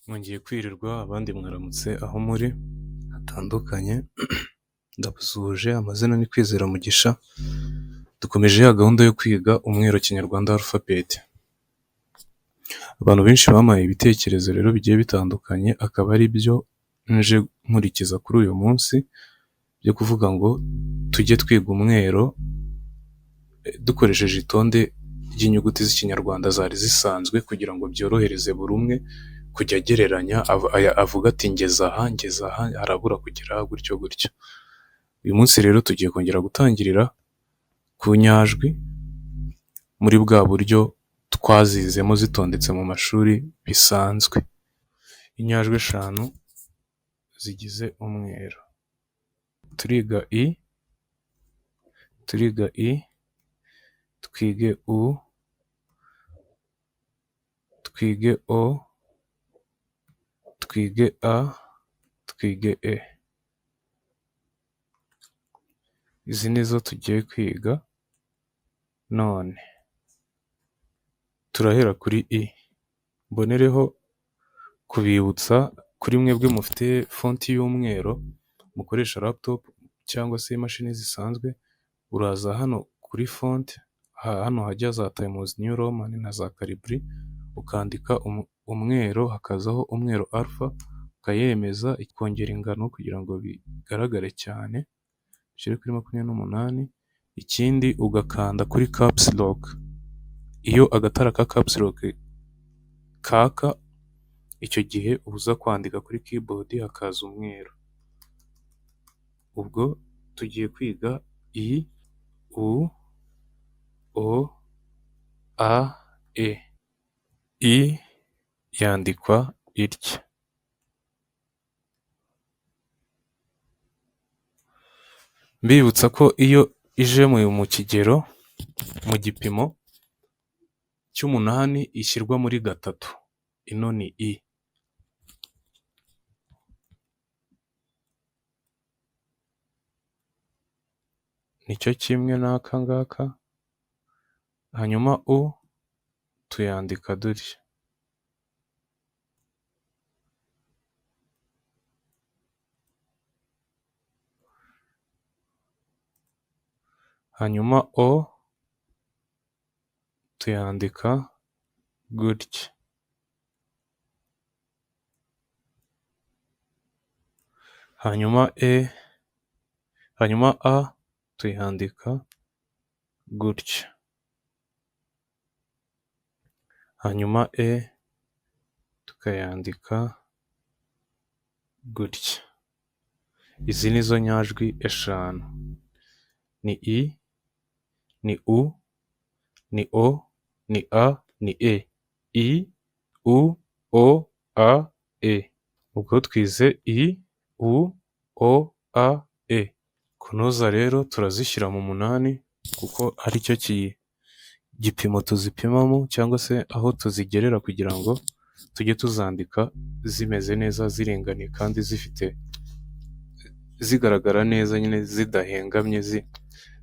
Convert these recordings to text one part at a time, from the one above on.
Mwongeye kwirirwa abandi mwaramutse aho muri hatandukanye, ndabasuhuje amazina ni Kwizera Mugisha, dukomeje ya gahunda yo kwiga umwero Kinyarwanda alphabet. Abantu benshi bampaye ibitekerezo rero bigiye bitandukanye, akaba ari byo nje nkurikiza kuri uyu munsi, byo kuvuga ngo tujye twiga umwero dukoresheje itonde ry'inyuguti z'ikinyarwanda zari zisanzwe, kugira ngo byorohereze buri umwe kujya agereranya, avuga ati ngeze aha harabura kugera gutyo gutyo. Uyu munsi rero tugiye kongera gutangirira ku nyajwi muri bwa buryo twazizemo zitondetse mu mashuri bisanzwe. Inyajwi 5 zigize umwero. Turiga i, twige u, twige o, twige a, twige e. Izi nizo tugiye kwiga none. Turahera kuri i. Mbonereho kubibutsa kuri mwebwe mufite fonti y'umweru, mukoresha laptop cyangwa se imashini zisanzwe, uraza hano kuri fonti, hano hajya za Times New Roman na za Calibri, ukandika umwero, hakazaho umwero alpha, ukayemeza, ikongera ingano kugira ngo bigaragare cyane, ushyire kuri 28. Ikindi ugakanda kuri caps lock. Iyo agatara ka caps lock kaka, icyo gihe uza kwandika kuri keyboard hakaza umweru. Ubwo tugiye kwiga i, u, o, a, e. I yandikwa itya. Mbibutsa ko iyo ije mu kigero, mu gipimo cy'8 ishyirwa muri 3. Ino ni i. Nicyo kimwe n'aka ngaka. Hanyuma u tuyandika dutya. Hanyuma o tuyandika gutya. Hanyuma a tuyandika gutya. Hanyuma e tukayandika gutya. Izi nizo nyajwi 5. Ni i, ni u, ni o, ni a, ni e. I, u, o, a, e. Ubwo twize i, u, o, a, e. Kunoza rero turazishyira mu 8 kuko ari cyo gipimo tuzipimamo, cyangwa se aho tuzigerera, kugira ngo tujye tuzandika zimeze neza, ziringaniye, kandi zigaragara neza, nyine zidahengamye,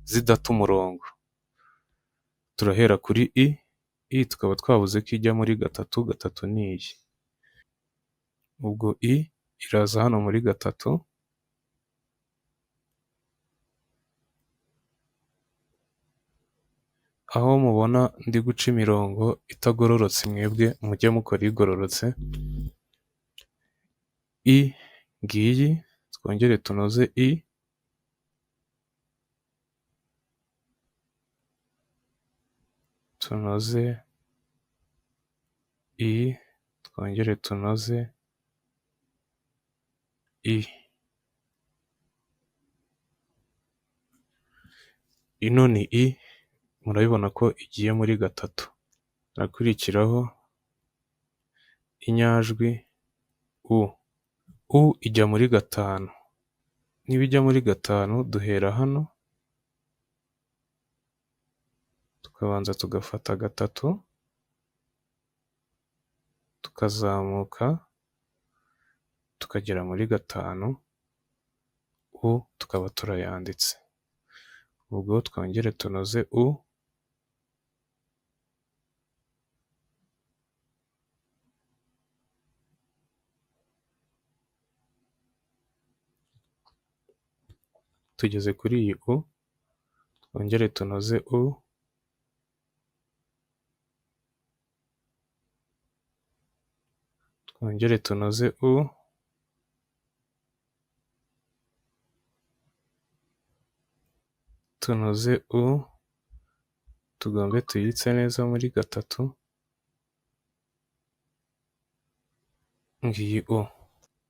zidata umurongo. Turahera kuri i tukaba twavuze ko ijya muri 3. 3 ni iyi. Ubwo i iraza hano muri 3, aho mubona ndi guca imirongo itagororotse, mwebwe mujye mukora igororotse. I ngiyi, twongere tunoze i, tunoze i, twongere tunoze i. Ino ni i, murabibona ko igiye muri 3. Harakurikiraho inyajwi u. U ijya muri 5. Niba ijya muri 5, duhera hano tukabanza tugafata 3, tukazamuka tukagera muri 5, u tukaba turayanditse. Ubwo twongere tunoze u, tugeze kuri iyi u, twongere tunoze u, twongere tunoze u, tunoze u, tugombe tuyitse neza muri gatatu, ngiyi u.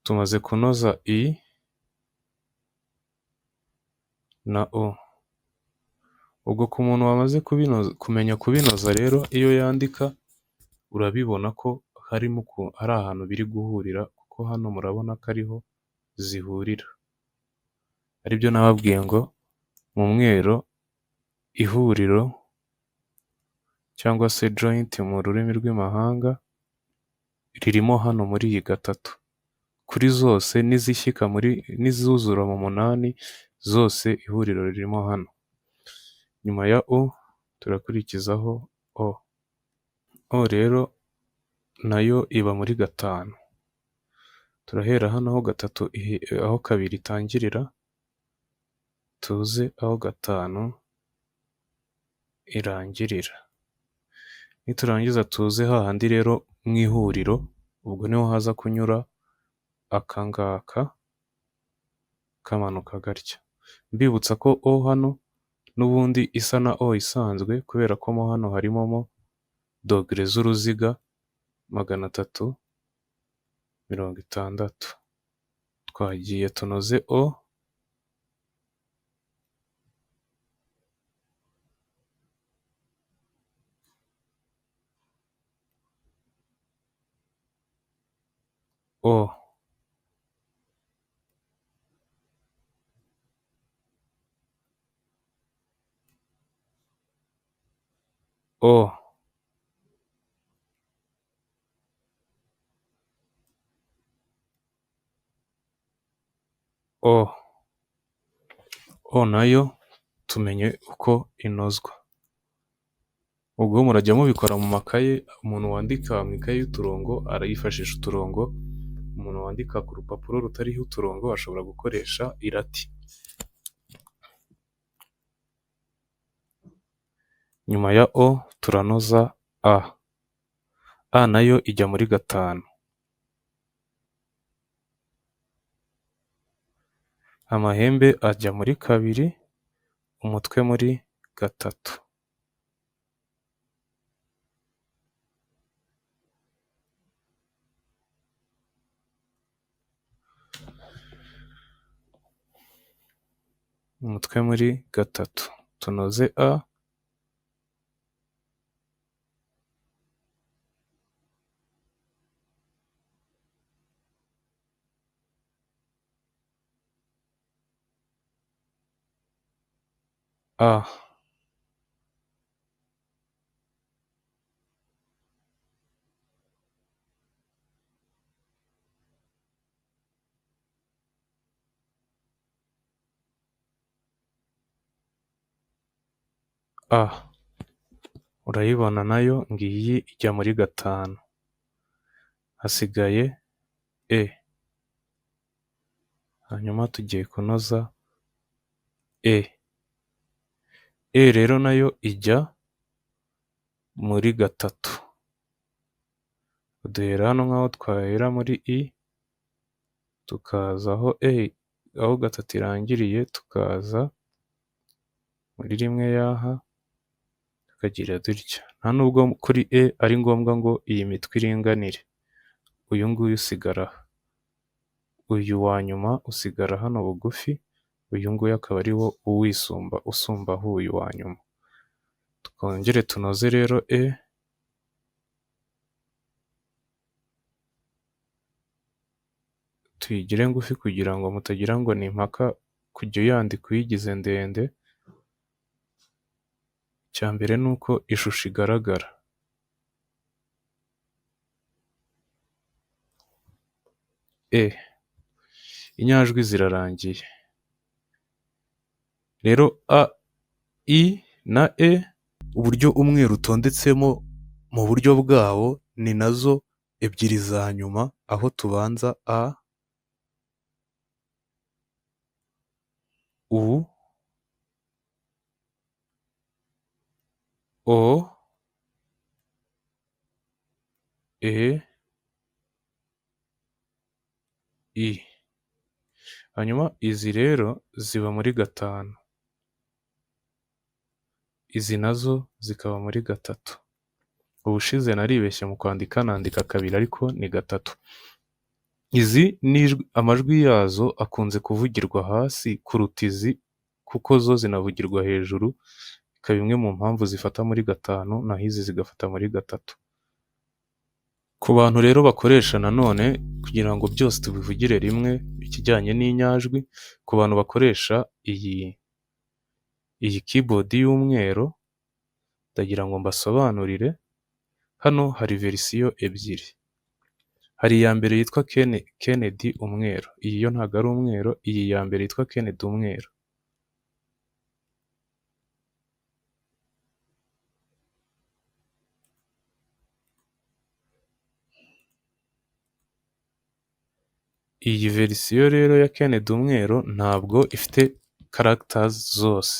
Tumaze kunoza i na u. Ubwo ku muntu wamaze kumenya kubinoza rero, iyo yandika urabibona ko hari ahantu biri guhurira, kuko hano murabona ko ariho zihurira. Aribyo nababwiye ngo mu mwero ihuriro cyangwa se joint mu rurimi rw'imahanga ririmo hano muri iyi gatatu. Kuri zose n'izishyika n'izuzura mu munani, zose ihuriro ririmo hano. Nyuma ya u turakurikizaho o. O rero nayo iba muri gatanu. Turahera hano aho kabiri itangirira, tuze aho gatanu irangirira. Niturangiza tuze hahandi rero mu ihuriro, ubwo niho haza kunyura aka ngaka kamanuka gatya. Mbibutsa ko o hano n'ubundi isa na o isanzwe, kubera ko mo hano harimo dogere z'uruziga 360. Twagiye tunoze o, o, o, o. O nayo tumenye uko inozwa. Ubwo murajya mubikora mu makaye, umuntu wandika mu ikaye y'uturongo arayifashisha uturongo, umuntu wandika ku rupapuro rutariho uturongo ashobora gukoresha irati. Nyuma ya o turanoza a. A nayo ijya muri gatanu. Amahembe ajya muri kabiri, umutwe muri gatatu. Umutwe muri gatatu. Tunoze a. A. A. Urayibona nayo ngiyi ijya muri gatanu. Hasigaye e. Hanyuma tugiye kunoza e. E rero nayo ijya muri gatatu. Duhera hano nk'aho twahera muri i, tukaza aho gatatu irangiriye, tukaza muri rimwe yaha, tukagira dutya. Nta nubwo kuri e ari ngombwa ngo iyi mitwe iringanire. Uyu nguyu usigara, uyu wa nyuma usigara hano bugufi, uyu nguyu akaba ari wo usumbaho uyu wa nyuma. Twongere tunoze rero e. Tuyigire ngufi kugira ngo mutagira ngo ni impaka kujya uyandika uyigize ndende. Icya mbere ni uko ishusho igaragara. E. Inyajwi zirarangiye. Rero a, i na e, uburyo umweru utondetsemo mu buryo bwawo ni nazo ebyiri za nyuma, aho tubanza a, U, O, E, I. Hanyuma izi rero ziba muri gatanu, izi nazo zikaba muri gatatu. Ubushize naribeshye mu kwandika nandika kabiri ariko ni gatatu. Izi ni amajwi yazo akunze kuvugirwa hasi kuruta izi kuko zo zinavugirwa hejuru, ikaba imwe mu mpamvu zifata muri gatanu naho izi zigafata muri gatatu. Ku bantu rero bakoresha nanone kugira ngo byose tubivugire rimwe ikijyanye n'inyajwi, ku bantu bakoresha iyi keyboard y'umweru ndagira ngo mbasobanurire. Hano hari verisiyo ebyiri, hari iya mbere yitwa Kennedy umweru, iyi yo ntabwo ari umweru, iyi ya mbere yitwa Kennedy umweru. Iyi verisiyo rero ya Kennedy umweru ntabwo ifite characters zose.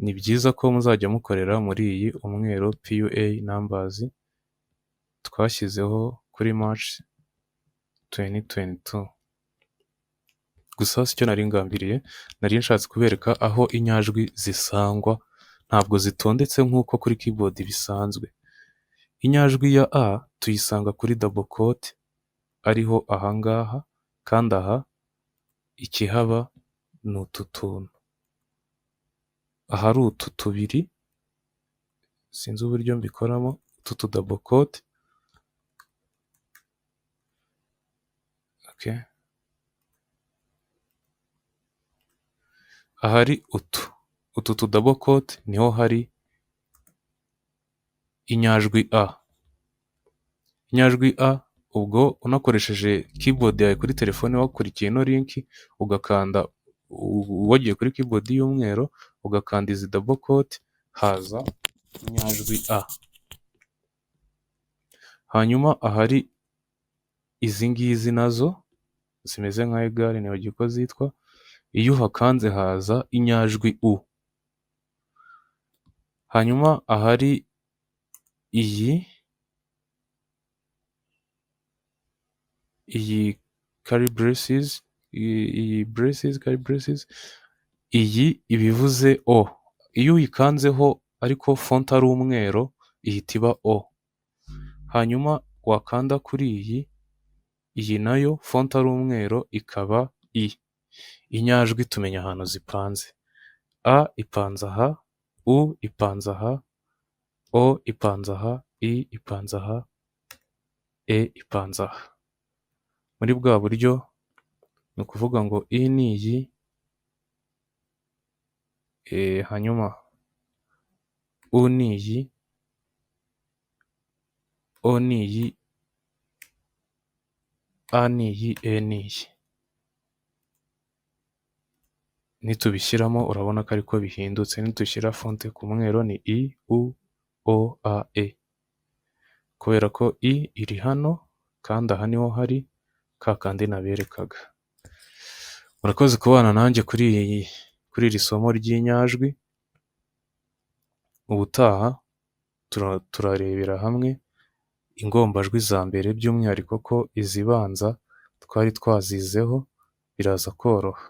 Ni byiza ko muzajya mukorera muri iyi umweru PUA numbers twashyizeho kuri March 2022. Gusa sicyo nari ngambiriye, nari nshatse kubereka aho inyajwi zisangwa, ntabwo zitondetse nk'uko kuri keyboard bisanzwe. Inyajwi ya A tuyisanga kuri double quote ariho ahangaha, kandi aha ikihaba ni utu tuntu. Ahari utu tubiri sinzi uburyo mbikoramo, utu double quote. Okay. Ahari utu double quote niho hari inyajwi A. Inyajwi A ubwo unakoresheje keyboard yawe kuri telefone wakurikiye ino link ugakanda, wagiye kuri keyboard y'umweru ugakanda izi double quote, haza inyajwi A. Hanyuma ahari izi ngizi nazo zimeze nka egare nibagiwe uko zitwa, iyo uhakanze haza inyajwi U. Hanyuma ahari iyi curly braces, iyi ibivuze O. Iyo uyikanzeho ariko font ari umweru ihita iba O. Hanyuma wakanda kuri iyi nayo font ari umweru ikaba I. Inyajwi tumenya ahantu zipanze. A ipanze aha, U ipanze aha, O ipanze aha, I ipanze aha, E ipanze aha. Muri bwa buryo ni ukuvuga ngo I ni iyi, hanyuma U ni iyi, O ni iyi, A ni iyi, E ni iyi. Nitubishyiramo urabona ko ariko bihindutse. Nitushyira fonte ku mweru ni I, U, O, A, E. Kubera ko I iri hano kandi aha niho hari ka kandi naberekaga. Murakoze kubana nanjye kuri iri somo ry'inyajwi. Ubutaha turarebera hamwe ingombajwi za mbere, by'umwihariko ko izibanza twari twazizeho biraza koroha.